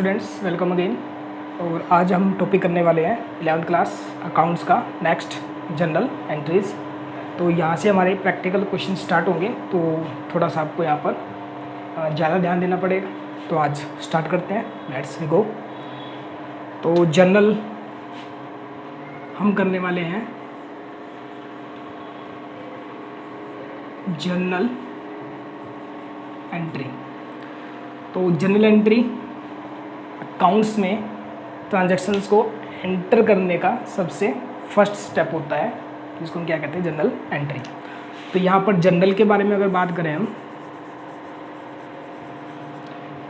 Students, welcome again. और आज हम टॉपिक करने वाले हैं 11th क्लास अकाउंट्स का नेक्स्ट जनरल एंट्रीज। तो यहाँ से हमारे प्रैक्टिकल क्वेश्चन स्टार्ट होंगे, तो थोड़ा सा आपको यहाँ पर ज़्यादा ध्यान देना पड़ेगा। तो आज स्टार्ट करते हैं, लेट्स गो। तो जनरल हम करने वाले हैं जनरल एंट्री। तो जनरल एंट्री अकाउंट्स में ट्रांजैक्शंस को एंटर करने का सबसे फर्स्ट स्टेप होता है, जिसको हम क्या कहते हैं, जनरल एंट्री। तो यहाँ पर जनरल के बारे में अगर बात करें हम,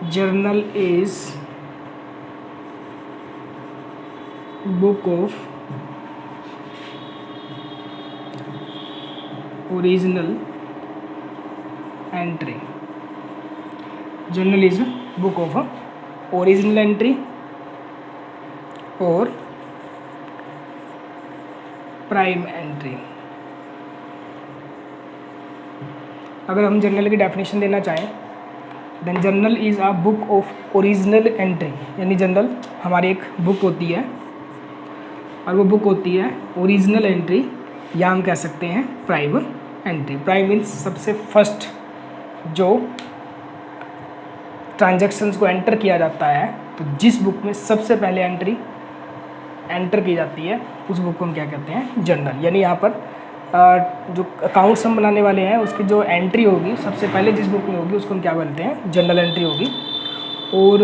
journal is book of original entry. Journal is book of original entry और प्राइम एंट्री। अगर हम जर्नल की डेफिनेशन देना चाहें, then journal is a book of original entry. यानी जर्नल हमारी एक बुक होती है और वो बुक होती है ओरिजिनल एंट्री, या हम कह सकते हैं प्राइम एंट्री। प्राइम मीन्स सबसे फर्स्ट जो ट्रांजैक्शंस को एंटर किया जाता है, तो जिस बुक में सबसे पहले एंट्री एंटर की जाती है उस बुक को हम क्या कहते हैं, जर्नल। यानी यहाँ पर जो अकाउंट्स हम बनाने वाले हैं उसकी जो एंट्री होगी सबसे पहले जिस बुक में होगी उसको हम क्या बोलते हैं, जर्नल एंट्री होगी। और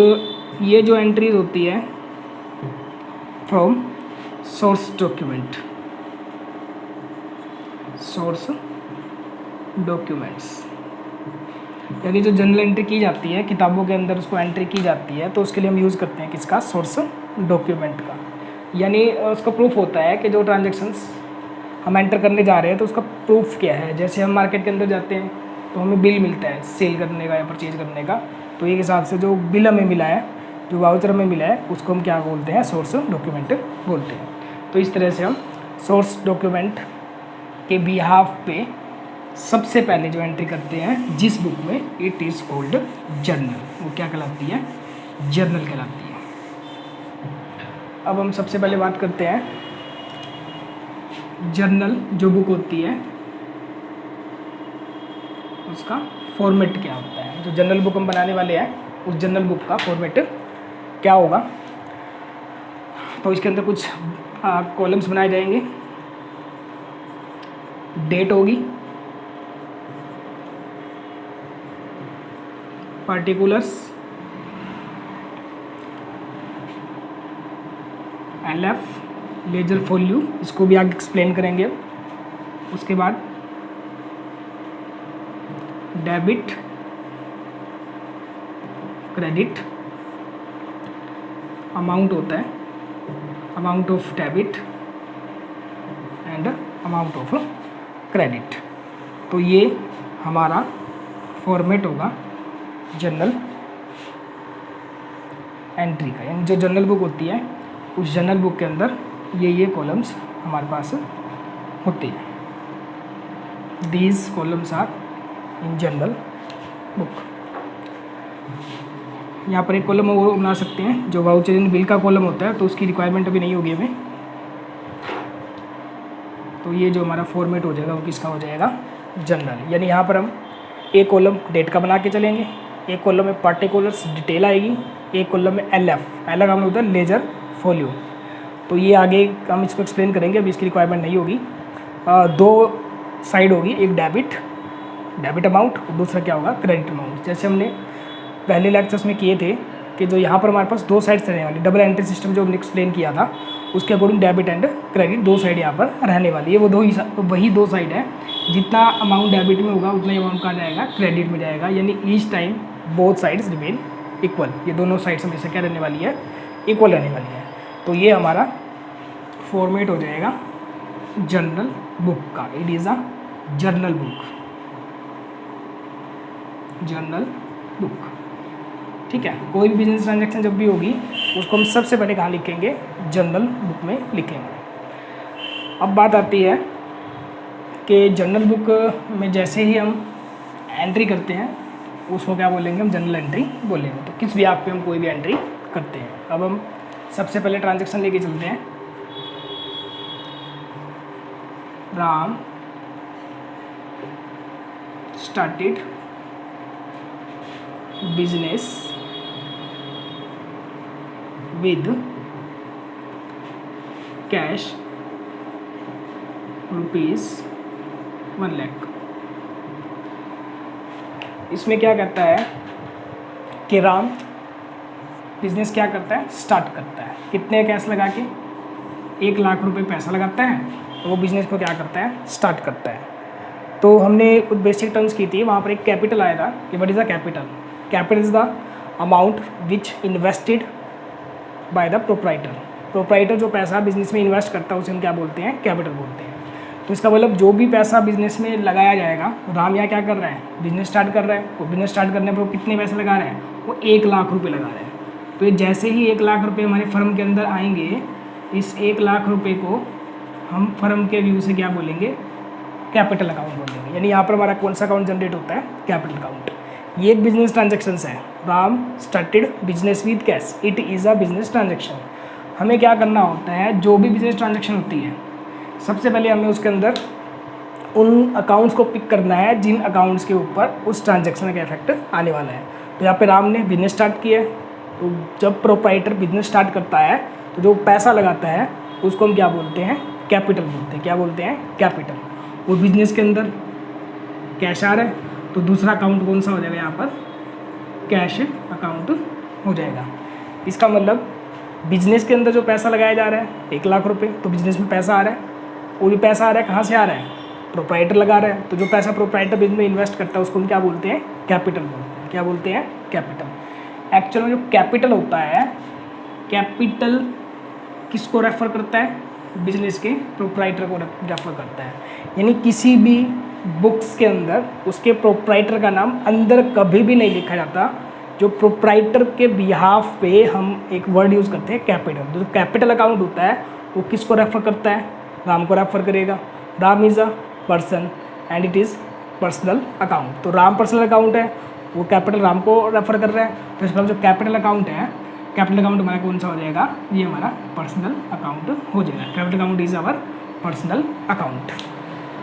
ये जो एंट्रीज होती है from source document, source documents. यानी जो जनरल एंट्री की जाती है किताबों के अंदर, उसको एंट्री की जाती है, तो उसके लिए हम यूज़ करते हैं किसका, सोर्स डॉक्यूमेंट का। यानी उसका प्रूफ होता है कि जो ट्रांजैक्शंस हम एंटर करने जा रहे हैं तो उसका प्रूफ क्या है। जैसे हम मार्केट के अंदर जाते हैं तो हमें बिल मिलता है सेल करने का या परचेज करने का, तो एक हिसाब से जो बिल हमें मिला है, जो वाउचर हमें मिला है, उसको हम क्या बोलते हैं, सोर्स डॉक्यूमेंट बोलते हैं। तो इस तरह से हम सोर्स डॉक्यूमेंट के बिहाफ पे सबसे पहले जो एंट्री करते हैं जिस बुक में, इट इज़ कॉल्ड जर्नल। वो क्या कहलाती है, जर्नल कहलाती है। अब हम सबसे पहले बात करते हैं जर्नल जो बुक होती है उसका फॉर्मेट क्या होता है। जो जर्नल बुक हम बनाने वाले हैं उस जर्नल बुक का फॉर्मेट क्या होगा। तो इसके अंदर कुछ कॉलम्स बनाए जाएंगे, डेट होगी, पार्टिकुलर्स, LF, लेजर वॉल्यूम, इसको भी आगे एक्सप्लेन करेंगे। उसके बाद डेबिट, क्रेडिट, अमाउंट होता है, amount of debit and amount of credit. तो ये हमारा फॉर्मेट होगा जर्नल एंट्री का। यानी जो जर्नल बुक होती है उस जर्नल बुक के अंदर ये कॉलम्स हमारे पास होते हैं। These columns are in journal book. यहाँ पर एक कॉलम वो बना सकते हैं जो वाउचर इन बिल का कॉलम होता है, तो उसकी रिक्वायरमेंट अभी नहीं होगी हमें। तो ये जो हमारा फॉर्मेट हो जाएगा वो किसका हो जाएगा, जर्नल। यानी यहाँ पर हम एक कॉलम डेट का बना के चलेंगे, एक कॉलम में पार्टिकुलर्स डिटेल आएगी, एक कॉलम में LF का मतलब होता है लेजर वॉल्यूम। तो ये आगे हम इसको एक्सप्लेन करेंगे, अभी इसकी रिक्वायरमेंट नहीं होगी। दो साइड होगी, एक डेबिट अमाउंट और दूसरा क्या होगा, क्रेडिट अमाउंट। जैसे हमने पहले लेक्चर्स में किए थे कि जो यहाँ पर हमारे पास दो साइड्स रहने वाली, डबल एंट्री सिस्टम जो हमने एक्सप्लेन किया था, उसके अकॉर्डिंग डेबिट एंड क्रेडिट दो साइड यहाँ पर रहने वाली है। वो वही दो साइड है, जितना अमाउंट डेबिट में होगा उतना ही अमाउंट कहाँ जाएगा, क्रेडिट में जाएगा। यानी each time both sides remain equal. ये दोनों साइड्स हमेशा क्या रहने वाली है, इक्वल रहने वाली है। तो ये हमारा फॉर्मेट हो जाएगा जर्नल बुक का। It is a journal book, journal book. ठीक है, कोई भी बिजनेस ट्रांजैक्शन जब भी होगी उसको हम सबसे पहले कहाँ लिखेंगे, जर्नल बुक में लिखेंगे। अब बात आती है कि जर्नल बुक में जैसे ही हम एंट्री करते हैं उसको क्या बोलेंगे, हम जर्नल एंट्री बोलेंगे। तो किस भी आप पे हम कोई भी एंट्री करते हैं। अब हम सबसे पहले ट्रांजैक्शन लेके चलते हैं। Ram started business with cash ₹1 lakh. इसमें क्या करता है कि राम बिजनेस क्या करता है, स्टार्ट करता है। कितने कैश लगा के? 1 लाख रुपए पैसा लगाता है, तो वो बिजनेस को क्या करता है, स्टार्ट करता है। तो हमने कुछ बेसिक टर्म्स की थी, वहाँ पर एक कैपिटल आया था कि what is the capital. Capital is the amount which invested by the proprietor. Proprietor जो पैसा बिजनेस में इन्वेस्ट करता है उसे हम क्या बोलते हैं, कैपिटल बोलते हैं। तो इसका मतलब जो भी पैसा बिजनेस में लगाया जाएगा, राम यहाँ क्या कर रहा है, बिजनेस स्टार्ट कर रहा है। वो बिजनेस स्टार्ट करने पर वो कितने पैसे लगा रहे हैं, वो 1 लाख रुपए लगा रहे हैं। तो ये जैसे ही 1 लाख रुपए हमारे फर्म के अंदर आएंगे, इस 1 लाख रुपए को हम फर्म के व्यू से क्या बोलेंगे, कैपिटल अकाउंट बोलेंगे। यानी यहाँ पर हमारा कौन सा अकाउंट जनरेट होता है, कैपिटल अकाउंट। ये एक बिजनेस ट्रांजेक्शन है। Ram started business with cash, it is a business transaction. हमें क्या करना होता है, जो भी बिजनेस ट्रांजेक्शन होती है, सबसे पहले हमें उसके अंदर उन अकाउंट्स को पिक करना है जिन अकाउंट्स के ऊपर उस ट्रांजैक्शन का इफेक्ट आने वाला है। तो यहाँ पे राम ने बिजनेस स्टार्ट किया है, तो जब प्रोप्राइटर बिजनेस स्टार्ट करता है तो जो पैसा लगाता है उसको हम क्या बोलते हैं, कैपिटल बोलते हैं। क्या बोलते हैं, कैपिटल। वो बिजनेस के अंदर कैश आ रहा है, तो दूसरा अकाउंट कौन सा हो जाएगा, यहाँ पर कैश अकाउंट हो जाएगा। इसका मतलब बिजनेस के अंदर जो पैसा लगाया जा रहा है 1 लाख रुपए, तो बिजनेस में पैसा आ रहा है। वो भी पैसा आ रहा है, कहाँ से आ रहा है, प्रोप्राइटर लगा रहा है। तो जो पैसा प्रोप्राइटर बिजनेस में इन्वेस्ट करता है उसको हम क्या बोलते हैं, कैपिटल बोलते हैं। क्या बोलते हैं, कैपिटल। एक्चुअल में जो कैपिटल होता है, कैपिटल किसको रेफर करता है, बिजनेस के प्रोप्राइटर को रेफर करता है। यानी किसी भी बुक्स के अंदर उसके प्रोप्राइटर का नाम अंदर कभी भी नहीं लिखा जाता। जो प्रोप्राइटर के बिहाफ पे हम एक वर्ड यूज़ करते हैं, कैपिटल। जो कैपिटल अकाउंट होता है वो किसको रेफर करता है, राम को रेफर करेगा। Ram is a person and it is personal account. तो राम पर्सनल अकाउंट है, वो कैपिटल राम को रेफर कर रहा है। तो इसका जो कैपिटल अकाउंट है, कैपिटल अकाउंट हमारा कौन सा हो जाएगा, ये हमारा पर्सनल अकाउंट हो जाएगा। Capital account is our personal account.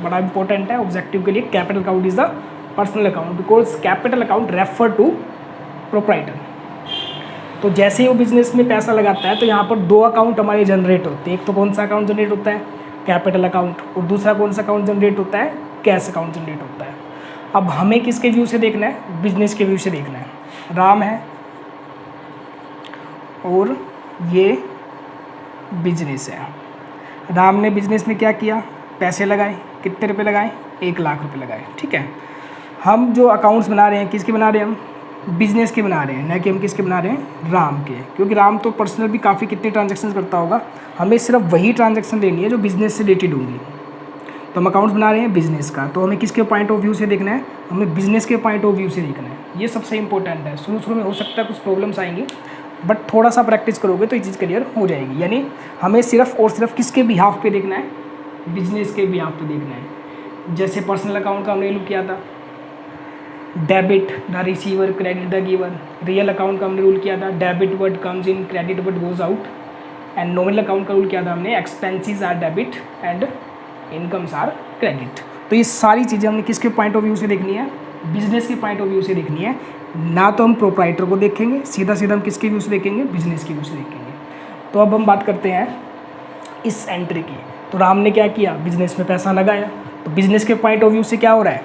बड़ा इंपॉर्टेंट है ऑब्जेक्टिव के लिए, capital account is the personal account because capital account refer to proprietor. तो जैसे ही वो बिजनेस में पैसा लगाता है तो यहाँ पर 2 अकाउंट हमारे जनरेट होते हैं। एक तो कौन सा अकाउंट जनरेट होता है, कैपिटल अकाउंट, और दूसरा कौन सा अकाउंट जनरेट होता है, कैश अकाउंट जनरेट होता है। अब हमें किसके व्यू से देखना है, बिजनेस के व्यू से देखना है। राम है और ये बिजनेस है। राम ने बिजनेस में क्या किया, पैसे लगाए। कितने रुपए लगाए, 1 लाख रुपए लगाए। ठीक है, हम जो अकाउंट्स बना रहे हैं किसके बना रहे हैं, हम बिजनेस के बना रहे हैं, न कि हम किसके बना रहे हैं, राम के। क्योंकि राम तो पर्सनल भी काफ़ी कितने ट्रांजैक्शन करता होगा, हमें सिर्फ वही ट्रांजैक्शन लेनी है जो बिजनेस से रिलेटेड होंगी। तो हम अकाउंट्स बना रहे हैं बिजनेस का, तो हमें किसके पॉइंट ऑफ व्यू से देखना है, हमें बिजनेस के पॉइंट ऑफ व्यू से देखना है। ये सबसे इंपॉर्टेंट है। शुरू में हो सकता है कुछ प्रॉब्लम्स आएंगी, बट थोड़ा सा प्रैक्टिस करोगे तो ये चीज़ क्लियर हो जाएगी। यानी हमें सिर्फ और सिर्फ किसके बिहाफ पे देखना है, बिजनेस के बिहाफ पे देखना है। जैसे पर्सनल अकाउंट का हमने लुक किया था, debit the receiver, credit the giver. Real account का हमने रूल किया था, debit what comes in, credit what goes out. And nominal account का रूल किया था हमने, expenses are debit and incomes are credit. तो ये सारी चीज़ें हमने किसके पॉइंट ऑफ व्यू से देखनी है, बिजनेस के पॉइंट ऑफ व्यू से देखनी है। ना तो हम प्रोप्राइटर को देखेंगे, सीधा सीधा हम किसके व्यू से देखेंगे, बिजनेस के व्यू से देखेंगे। तो अब हम बात करते हैं इस एंट्री की। तो राम ने क्या किया, बिजनेस में पैसा लगाया। तो बिजनेस के पॉइंट ऑफ व्यू से क्या हो रहा है,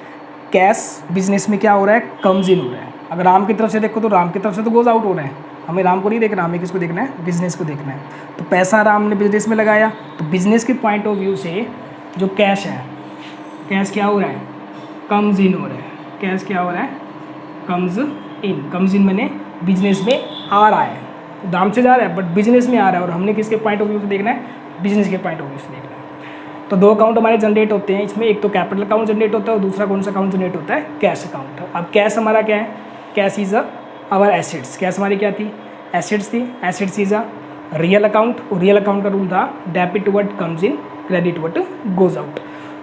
कैश बिजनेस में क्या हो रहा है, कम्स इन हो रहा है। अगर राम की तरफ से देखो तो राम की तरफ से तो गोज आउट हो रहा है। हमें राम को नहीं देखना, हमें किसको देखना है, बिजनेस को देखना है। तो पैसा राम ने बिजनेस में लगाया, तो बिजनेस के पॉइंट ऑफ व्यू से जो कैश है, कैश क्या हो रहा है, कम्स इन हो रहा है। कैश क्या हो रहा है, कम्स इन। कम्स इन मैंने बिजनेस में आ रहा है, दाम से जा रहा है बट बिजनेस में आ रहा है। और हमने किसके पॉइंट ऑफ व्यू से देखना है, बिजनेस के पॉइंट ऑफ व्यू से देखना है। तो 2 अकाउंट हमारे जनरेट होते हैं इसमें, एक तो कैपिटल अकाउंट जनरेट होता है और दूसरा कौन सा अकाउंट जनरेट होता है, कैश अकाउंट। अब कैश हमारा क्या है, cash is our assets. Cash हमारी क्या थी, एसेट्स थी। Assets is a real account, और रियल अकाउंट का रूल था debit what comes in, credit what goes out.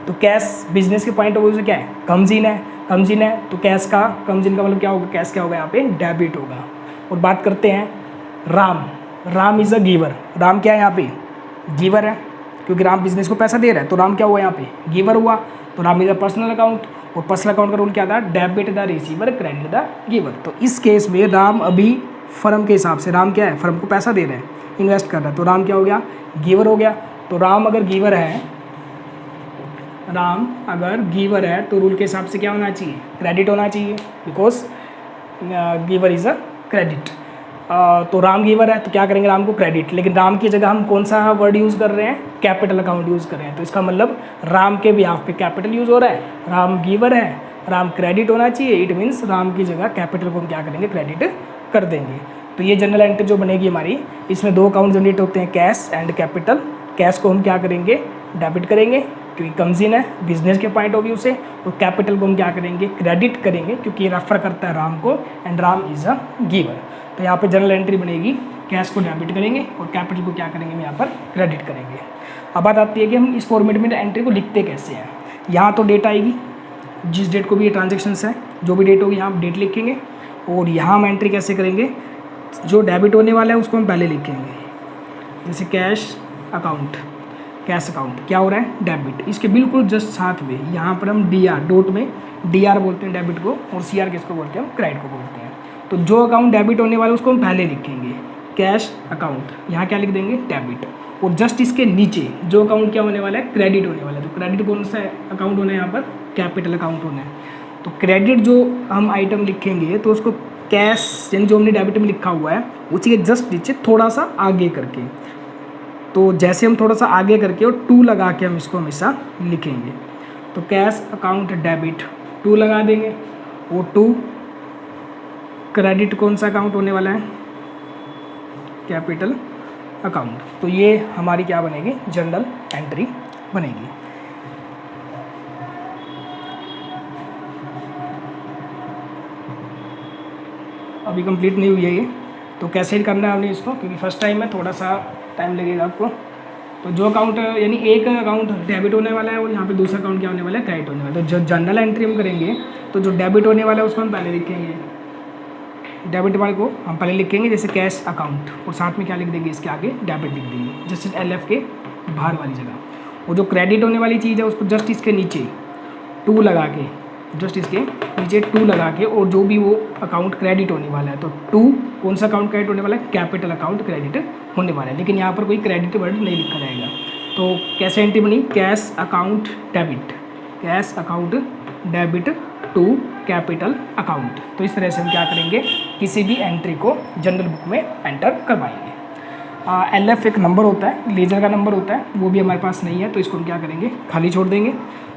तो कैश बिजनेस के पॉइंट ऑफ व्यू से क्या है, कम्स इन है। कम्स इन है तो कैश का, कम्स इन का मतलब क्या होगा, कैश क्या होगा यहाँ पे, डेबिट होगा। और बात करते हैं Ram, Ram is a giver. Ram क्या है यहाँ पे, गिवर है, क्योंकि राम बिजनेस को पैसा दे रहा है, तो राम क्या हुआ यहाँ पे, गिवर हुआ। तो Ram is a personal account, और पर्सनल अकाउंट का रूल क्या था, debit the receiver credit the giver. तो इस केस में राम अभी फर्म के हिसाब से, राम क्या है, फर्म को पैसा दे रहा है, इन्वेस्ट कर रहा है, तो राम क्या हो गया, गिवर हो गया। तो राम अगर गिवर है, राम अगर गिवर है तो रूल के हिसाब से क्या होना चाहिए, क्रेडिट होना चाहिए, because giver is a credit. तो राम गिवर है तो क्या करेंगे, राम को क्रेडिट। लेकिन राम की जगह हम कौन सा वर्ड यूज़ कर रहे हैं, कैपिटल अकाउंट यूज़ कर रहे हैं, तो इसका मतलब राम के बिहाफ पे कैपिटल यूज़ हो रहा है, राम गिवर है, राम क्रेडिट होना चाहिए, इट मीन्स राम की जगह कैपिटल को हम क्या करेंगे, क्रेडिट कर देंगे। तो ये जनरल एंट्री जो बनेगी हमारी, इसमें दो अकाउंट जनरेट होते हैं, कैश एंड कैपिटल। कैश को हम क्या करेंगे, डेबिट करेंगे, क्योंकि कम्स इन है बिजनेस के पॉइंट ऑफ व्यू से। तो कैपिटल को हम क्या करेंगे, क्रेडिट करेंगे, क्योंकि ये रेफर करता है राम को, and Ram is a giver. तो यहाँ पे जनरल एंट्री बनेगी, कैश को डेबिट करेंगे और कैपिटल को क्या करेंगे, हम यहाँ पर क्रेडिट करेंगे। अब बात आती है कि हम इस फॉर्मेट में एंट्री को लिखते कैसे हैं। यहाँ तो डेट आएगी, जिस डेट को भी ये ट्रांजेक्शन्स है, जो भी डेट होगी यहाँ हम डेट लिखेंगे, और यहाँ हम एंट्री कैसे करेंगे, जो डेबिट होने वाला है उसको हम पहले लिखेंगे, जैसे कैश अकाउंट, कैश अकाउंट क्या हो रहा है, डेबिट। इसके बिल्कुल जस्ट साथ में यहाँ पर हम डी आर, डॉट में डी आर बोलते हैं डेबिट को, और सी आर किसको बोलते हैं, हम क्रेडिट को बोलते हैं। तो जो अकाउंट डेबिट होने वाला है उसको हम पहले लिखेंगे, कैश अकाउंट, यहाँ क्या लिख देंगे, डेबिट। और जस्ट इसके नीचे जो अकाउंट क्या होने वाला है, क्रेडिट होने वाला है। तो क्रेडिट कौन सा अकाउंट होना है यहाँ पर, कैपिटल अकाउंट होना है। तो क्रेडिट जो हम आइटम लिखेंगे तो उसको कैश, यानी जो हमने डेबिट में लिखा हुआ है उसी के जस्ट नीचे थोड़ा सा आगे करके, तो जैसे हम थोड़ा सा आगे करके और टू लगा के हम इसको हमेशा लिखेंगे। तो कैश अकाउंट डेबिट टू लगा देंगे, और टू क्रेडिट कौन सा अकाउंट होने वाला है, कैपिटल अकाउंट। तो ये हमारी क्या बनेगी, जनरल एंट्री बनेगी। अभी कंप्लीट नहीं हुई है ये, तो कैसे करना है हमने इसको, क्योंकि फर्स्ट टाइम है, थोड़ा सा टाइम लगेगा आपको। तो जो अकाउंट, यानी एक अकाउंट डेबिट होने वाला है और यहाँ पे दूसरा अकाउंट क्या होने वाला है, क्रेडिट होने वाला है। तो जो जनरल एंट्री हम करेंगे तो जो डेबिट होने वाला है उसको हम पहले लिखेंगे, डेबिट वाले को हम पहले लिखेंगे, जैसे कैश अकाउंट, और साथ में क्या लिख देंगे, इसके आगे डेबिट लिख देंगे, जैसे LF के बाहर वाली जगह। और जो क्रेडिट होने वाली चीज़ है उसको जस्ट इसके नीचे टू लगा के, जस्ट इसके नीचे टू लगा के, और जो भी वो अकाउंट क्रेडिट होने वाला है, तो टू कौन सा अकाउंट क्रेडिट होने वाला है, कैपिटल अकाउंट क्रेडिट होने वाला है। लेकिन यहाँ पर कोई क्रेडिट वर्ड नहीं लिखा जाएगा। तो कैसे एंट्री बनी, cash account debit, cash account debit to capital account. तो इस तरह से हम क्या करेंगे, किसी भी एंट्री को जनरल बुक में एंटर करवाएंगे। LF एक नंबर होता है, लेजर का नंबर होता है, वो भी हमारे पास नहीं है, तो इसको हम क्या करेंगे, खाली छोड़ देंगे।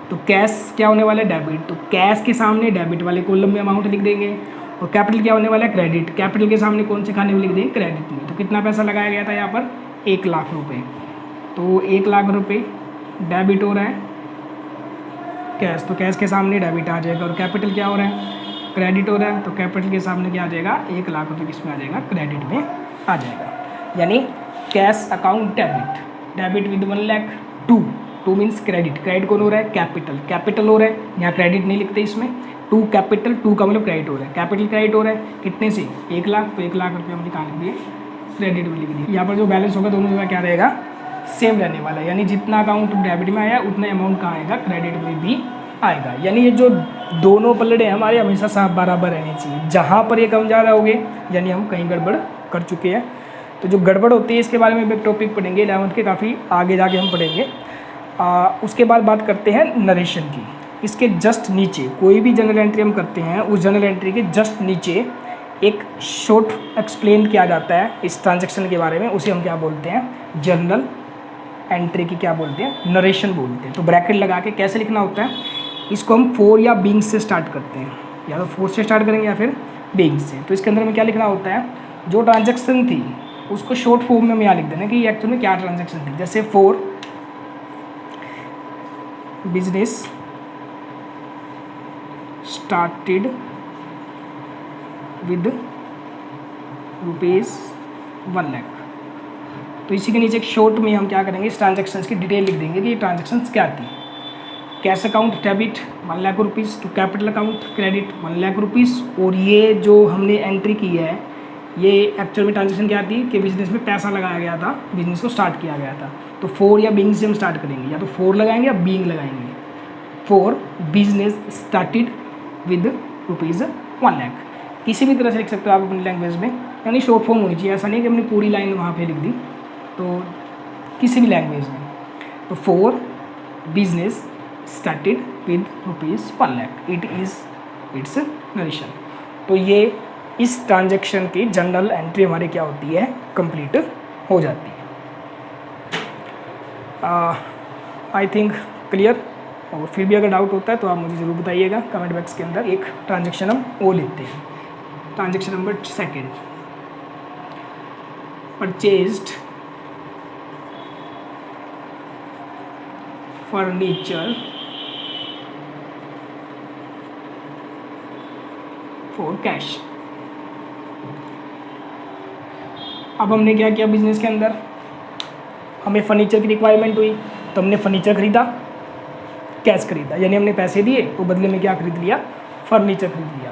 तो कैश क्या होने वाला है, डेबिट, तो कैश के सामने डेबिट वाले कॉलम में अमाउंट लिख देंगे। और कैपिटल क्या होने वाला है, क्रेडिट, कैपिटल के सामने कौन से खाने में लिख देंगे, क्रेडिट में। तो कितना पैसा लगाया गया था यहाँ पर, 1 लाख रुपये। तो 1 लाख रुपये डेबिट हो रहा है कैश, तो कैश के सामने डेबिट आ जाएगा। और कैपिटल क्या हो रहा है, क्रेडिट हो रहा है, तो कैपिटल के सामने क्या आ जाएगा, 1 लाख रुपये किसमें आ जाएगा, क्रेडिट में आ जाएगा। यानी cash account debit, debit with 1 lakh, two means credit, credit कौन हो रहा है, कैपिटल, कैपिटल हो रहा है, यहाँ क्रेडिट नहीं लिखते इसमें, टू कैपिटल, टू का मतलब क्रेडिट हो रहा है, कैपिटल क्रेडिट हो रहा है, कितने से, 1 लाख, तो 1 लाख रुपये हम निकाल दिए, क्रेडिट में लिख दिए। यहाँ पर जो बैलेंस होगा दोनों जगह क्या रहेगा, सेम रहने वाला है। यानी जितना अकाउंट डेबिट में आया उतना अमाउंट कहाँ आएगा, क्रेडिट में भी आएगा। यानी ये जो दोनों पलड़े हमारे हमेशा साफ बराबर रहने चाहिए। जहाँ पर ये कम ज़्यादा हो गए यानी हम कहीं गड़बड़ कर चुके हैं। तो जो गड़बड़ होती है इसके बारे में भी एक टॉपिक पढ़ेंगे 11th के, काफ़ी आगे जाके हम पढ़ेंगे। उसके बाद बात करते हैं नरेशन की। इसके जस्ट नीचे कोई भी जनरल एंट्री हम करते हैं, उस जनरल एंट्री के जस्ट नीचे एक शॉर्ट एक्सप्लेन किया जाता है इस ट्रांजैक्शन के बारे में, उसे हम क्या बोलते हैं, जनरल एंट्री की क्या बोलते हैं, नरेशन बोलते हैं। तो ब्रैकेट लगा के कैसे लिखना होता है, इसको हम फॉर या बीइंग से स्टार्ट करते हैं, या तो फॉर से स्टार्ट करेंगे या फिर बीइंग से। तो इसके अंदर में क्या लिखना होता है, जो ट्रांजैक्शन थी उसको शॉर्ट फॉर्म में हम यहाँ लिख देना कि ये एक्चुअल में क्या ट्रांजैक्शन थी। जैसे for business started with ₹1 lakh, तो इसी के नीचे एक शॉर्ट में हम क्या करेंगे, इस ट्रांजैक्शंस की डिटेल लिख देंगे कि ये ट्रांजैक्शंस क्या थी। Cash account debit 1 lakh rupees, to capital account credit 1 lakh rupees. और ये जो हमने एंट्री की है ये एक्चुअल में ट्रांजेक्शन क्या थी कि बिजनेस में पैसा लगाया गया था, बिजनेस को स्टार्ट किया गया था। तो फॉर या बीइंग से हम स्टार्ट करेंगे, या तो फॉर लगाएंगे या बीइंग लगाएंगे। For business started with ₹1 lakh, किसी भी तरह से लिख सकते हो आप अपनी लैंग्वेज में, यानी शॉर्ट फॉर्म होनी चाहिए, ऐसा नहीं कि हमने पूरी लाइन वहाँ पे लिख दी, तो किसी भी लैंग्वेज में। तो for business started with ₹1 lakh, it's narration. तो ये इस ट्रांजैक्शन की जनरल एंट्री हमारी क्या होती है, कंप्लीट हो जाती है। I think clear. और फिर भी अगर डाउट होता है तो आप मुझे ज़रूर बताइएगा कमेंट बॉक्स के अंदर। एक ट्रांजैक्शन हम वो लेते हैं, transaction number 2, purchased furniture for cash. अब हमने क्या किया, बिजनेस के अंदर हमें फर्नीचर की रिक्वायरमेंट हुई तो हमने फर्नीचर खरीदा, कैश खरीदा, यानी हमने पैसे दिए तो बदले में क्या खरीद लिया, फर्नीचर खरीद लिया।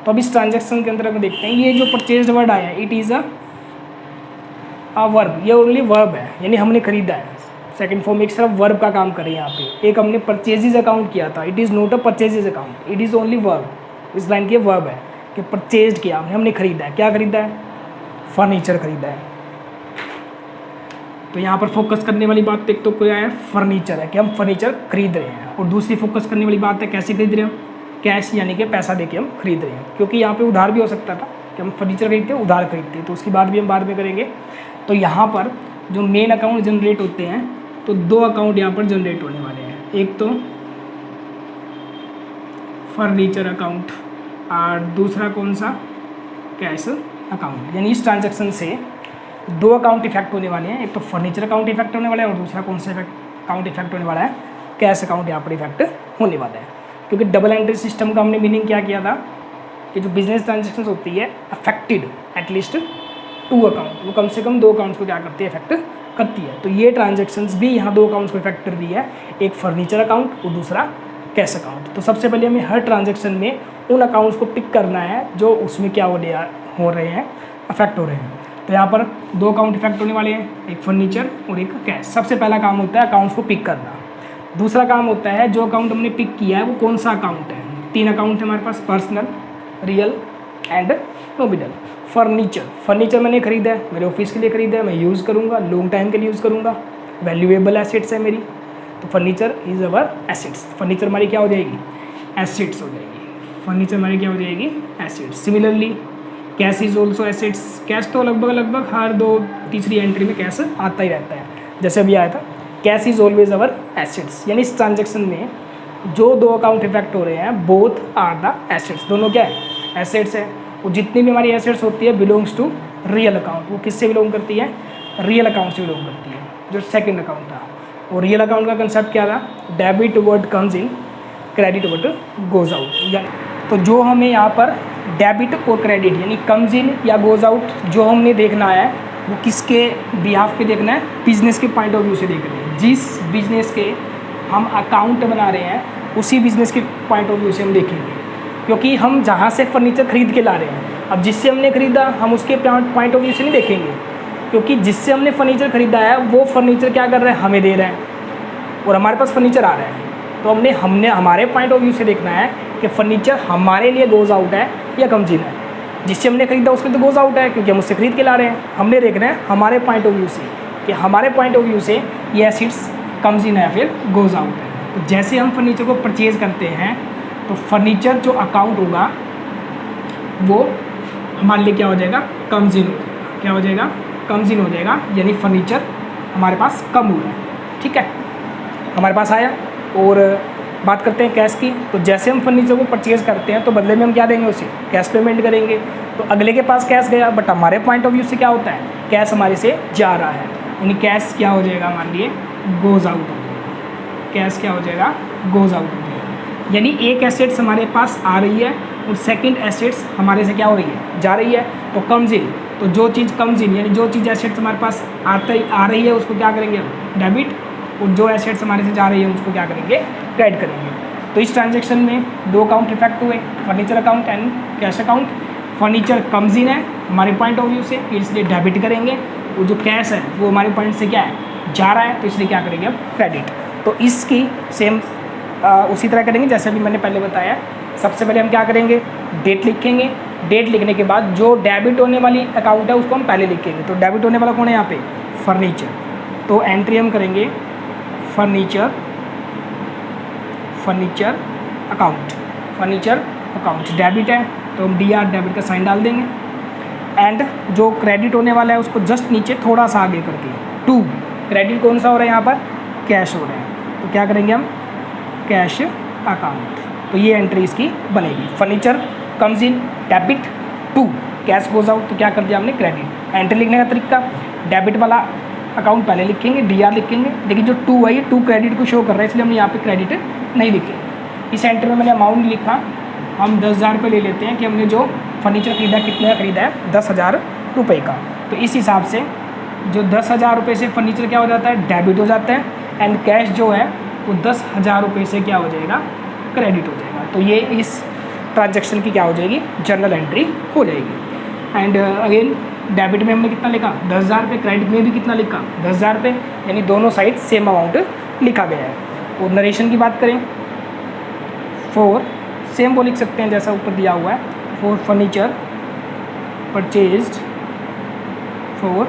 तो अब इस ट्रांजैक्शन के अंदर हम देखते हैं ये जो परचेज वर्ड आया इट इज़ अ वर्ब, ये ओनली वर्ब है, यानी हमने खरीदा है। सेकंड फॉर्म एक सिर्फ वर्ब का काम करे यहाँ पे। एक हमने परचेजेज अकाउंट किया था, it is not a purchases account, it is only verb. इस लाइन की वर्ब है कि परचेज किया हमने खरीदा है। क्या खरीदा है, फर्नीचर खरीदा है। तो यहाँ पर फोकस करने वाली बात एक तो क्या है, फर्नीचर है कि हम फर्नीचर खरीद रहे हैं, और दूसरी फोकस करने वाली बात है कैसे खरीद रहे हैं हम, कैश यानी कि पैसा देके हम खरीद रहे हैं। क्योंकि यहाँ पे उधार भी हो सकता था कि हम फर्नीचर खरीदते हैं उधार खरीदते हैं, तो उसकी बात भी हम बाद में करेंगे। तो यहाँ पर जो मेन अकाउंट जनरेट होते हैं तो 2 अकाउंट यहाँ पर जनरेट होने वाले हैं, एक तो फर्नीचर अकाउंट और दूसरा कौन सा, कैश अकाउंट। यानी इस ट्रांजैक्शन से 2 अकाउंट इफेक्ट होने वाले हैं, एक तो फर्नीचर अकाउंट इफेक्ट होने वाला है और दूसरा कौन सा अकाउंट इफेक्ट होने वाला है, कैश अकाउंट यहाँ पर इफेक्ट होने वाला है। क्योंकि डबल एंट्री सिस्टम का हमने मीनिंग क्या किया था कि जो बिजनेस ट्रांजेक्शन होती है अफेक्टेड एटलीस्ट 2 अकाउंट, वो कम से कम 2 अकाउंट्स को क्या करती है, इफेक्ट करती है। तो ये ट्रांजेक्शन्स भी यहाँ 2 अकाउंट्स को इफेक्ट कर रही है, एक फर्नीचर अकाउंट और दूसरा कैश अकाउंट। तो सबसे पहले हमें हर ट्रांजेक्शन में उन अकाउंट्स को पिक करना है जो उसमें क्या हो रहे हैं, अफेक्ट हो रहे हैं। तो यहाँ पर 2 अकाउंट इफेक्ट होने वाले हैं, एक फर्नीचर और एक कैश। सबसे पहला काम होता है अकाउंट्स को पिक करना। दूसरा काम होता है जो अकाउंट हमने पिक किया है वो कौन सा अकाउंट है। 3 अकाउंट है हमारे पास, personal, real and nominal. Furniture मैंने खरीदा है, मेरे ऑफिस के लिए खरीदा है, मैं यूज़ करूँगा, लॉन्ग टाइम के लिए यूज़ करूँगा, वैल्यूएबल एसेट्स है मेरी। तो furniture is our assets, furniture हमारी क्या हो जाएगी, एसेट्स हो जाएगी। फर्नीचर हमारी क्या हो जाएगी, assets. Similarly cash is also assets. Cash तो लगभग हर 2-3 एंट्री में कैश आता ही रहता है, जैसे अभी आया था cash is always our assets. यानी इस ट्रांजेक्शन में जो 2 अकाउंट इफेक्ट हो रहे हैं बोथ आर द एसेट्स, दोनों क्या है, एसेट्स है। और जितनी भी हमारी एसेट्स होती है बिलोंग्स टू रियल अकाउंट, वो किससे बिलोंग करती है, रियल अकाउंट से बिलोंग करती है, जो सेकंड अकाउंट था। और रियल अकाउंट का कंसेप्ट क्या था, debit what comes in, credit what goes out. तो जो हमें यहाँ पर डेबिट और क्रेडिट यानी कम्स इन या गोज आउट जो हमने देखना है वो किसके बिहाफ पे देखना है, बिजनेस के पॉइंट ऑफ व्यू से देख रहे हैं। जिस बिजनेस के हम अकाउंट बना रहे हैं उसी बिजनेस के पॉइंट ऑफ व्यू से हम देखेंगे, क्योंकि हम जहाँ से फर्नीचर खरीद के ला रहे हैं, अब जिससे हमने खरीदा हम उसके पॉइंट ऑफ व्यू से नहीं देखेंगे, क्योंकि जिससे हमने फर्नीचर खरीदा है वो फर्नीचर क्या कर रहा है, हमें दे रहा है और हमारे पास फर्नीचर आ रहा है। तो हमने हमारे पॉइंट ऑफ व्यू से देखना है कि फर्नीचर हमारे लिए गोज आउट है या कम्स इन है। जिससे हमने खरीदा उसके लिए तो गोज आउट है क्योंकि हम उससे खरीद के ला रहे हैं। हमने देखना है हमारे पॉइंट ऑफ व्यू से कि हमारे पॉइंट ऑफ व्यू से ये एसेट्स कम्स इन है फिर गोज आउट है। तो जैसे हम फर्नीचर को परचेज़ करते हैं तो फर्नीचर जो अकाउंट होगा वो हमारे लिए क्या हो जाएगा, कम्स इन हो जाएगा। क्या हो जाएगा, कम्स इन हो जाएगा, यानी फर्नीचर हमारे पास कम हो रहा है। ठीक है, हमारे पास आया। और बात करते हैं कैश की, तो जैसे हम फर्नीचर को परचेज़ करते हैं तो बदले में हम क्या देंगे, उसे कैश पेमेंट करेंगे। तो अगले के पास कैश गया, बट हमारे पॉइंट ऑफ व्यू से क्या होता है, कैश हमारे से जा रहा है, यानी कैश क्या हो जाएगा हमारे लिए, गोज आउट हो जाएगा। कैश क्या हो जाएगा, गोज आउट हो जाएगा। यानी एक एसेट्स हमारे पास आ रही है और सेकंड एसेट्स हमारे से क्या हो रही है, जा रही है। तो कम्स इन, तो जो चीज़ कम्स इन यानी जो चीज़ एसेट्स हमारे पास आ रही है उसको क्या करेंगे, डेबिट, और जो एसेट्स हमारे से जा रही है उसको क्या करेंगे, क्रेडिट करेंगे। तो इस ट्रांजैक्शन में 2 अकाउंट इफेक्ट हुए, furniture account and cash account. Furniture comes in है हमारे पॉइंट ऑफ व्यू से, इसलिए डेबिट करेंगे। वो जो कैश है वो हमारे पॉइंट से क्या है, जा रहा है, तो इसलिए क्या करेंगे हम, क्रेडिट। तो इसकी सेम उसी तरह करेंगे जैसे अभी मैंने पहले बताया। सबसे पहले हम क्या करेंगे, डेट लिखेंगे। डेट लिखने के बाद जो डेबिट होने वाली अकाउंट है उसको हम पहले लिखेंगे। तो डेबिट होने वाला कौन है यहाँ पे, फर्नीचर। तो एंट्री हम करेंगे furniture account. Furniture account debit है तो हम DR डेबिट का साइन डाल देंगे। एंड जो क्रेडिट होने वाला है उसको जस्ट नीचे थोड़ा सा आगे करके 2, क्रेडिट कौन सा हो रहा है यहाँ पर, कैश हो रहा है, तो क्या करेंगे हम, कैश अकाउंट। तो ये एंट्री इसकी बनेगी। Furniture comes in debit 2, cash goes out, तो क्या कर दिया हमने, क्रेडिट। एंट्री लिखने का तरीका, डेबिट वाला अकाउंट पहले लिखेंगे, DR लिखेंगे, लेकिन जो 2 है ये 2 क्रेडिट को शो कर रहा है, इसलिए हमने यहाँ पे क्रेडिट नहीं लिखे। इस एंट्री में मैंने अमाउंट लिखा, हम 10,000 रुपये ले लेते हैं कि हमने जो फर्नीचर खरीदा कितने का खरीदा है, 10,000 रुपये का। तो इस हिसाब से जो 10,000 रुपये से फर्नीचर क्या हो जाता है, डेबिट हो जाता है। एंड कैश जो है वो 10,000 रुपये से क्या हो जाएगा, क्रेडिट हो जाएगा। तो ये इस ट्रांजैक्शन की क्या हो जाएगी, जर्नल एंट्री हो जाएगी। एंड अगेन डेबिट में हमने कितना लिखा, 10,000 रुपये, क्रेडिट में भी कितना लिखा, 10,000 रुपये, यानी दोनों साइड सेम अमाउंट लिखा गया है। और नरेशन की बात करें, फॉर सेम वो लिख सकते हैं जैसा ऊपर दिया हुआ है, फॉर फर्नीचर परचेज्ड फॉर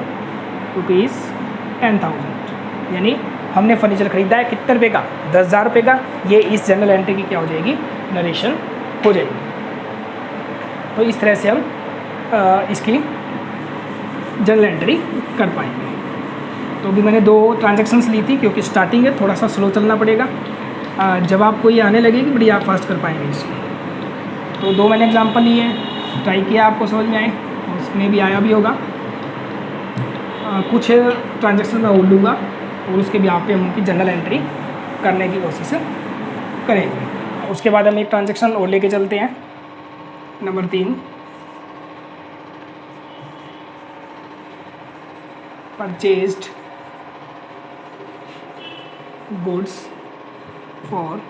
₹10,000, यानी हमने फर्नीचर खरीदा है कितने रुपये का, 10,000 रुपये का। ये इस जनरल एंट्री की क्या हो जाएगी, नरेशन हो जाएगी। तो इस तरह से हम इसकी जनरल एंट्री कर पाएंगे। तो अभी मैंने 2 ट्रांजैक्शंस ली थी, क्योंकि स्टार्टिंग है, थोड़ा सा स्लो चलना पड़ेगा। जब आपको ये आने लगेगी बड़ी आप फास्ट कर पाएंगे इसको। तो 2 मैंने एग्जांपल लिए हैं, ट्राई किया आपको समझ में आए, उसमें भी आया भी होगा। कुछ ट्रांजैक्शन मैं और लूँगा और उसके भी पे हम उनकी जनरल एंट्री करने की कोशिश करेंगे। उसके बाद हम एक ट्रांजैक्शन और लेके चलते हैं, number 3, purchased goods for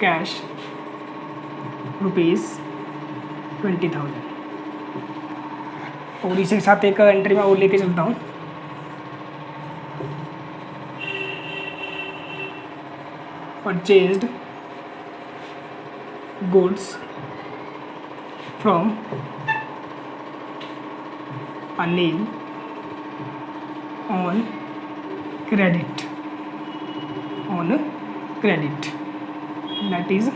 cash ₹20,000। और इसी के साथ एक एंट्री में और लेके चलता हूँ, purchased goods from Anil on credit that is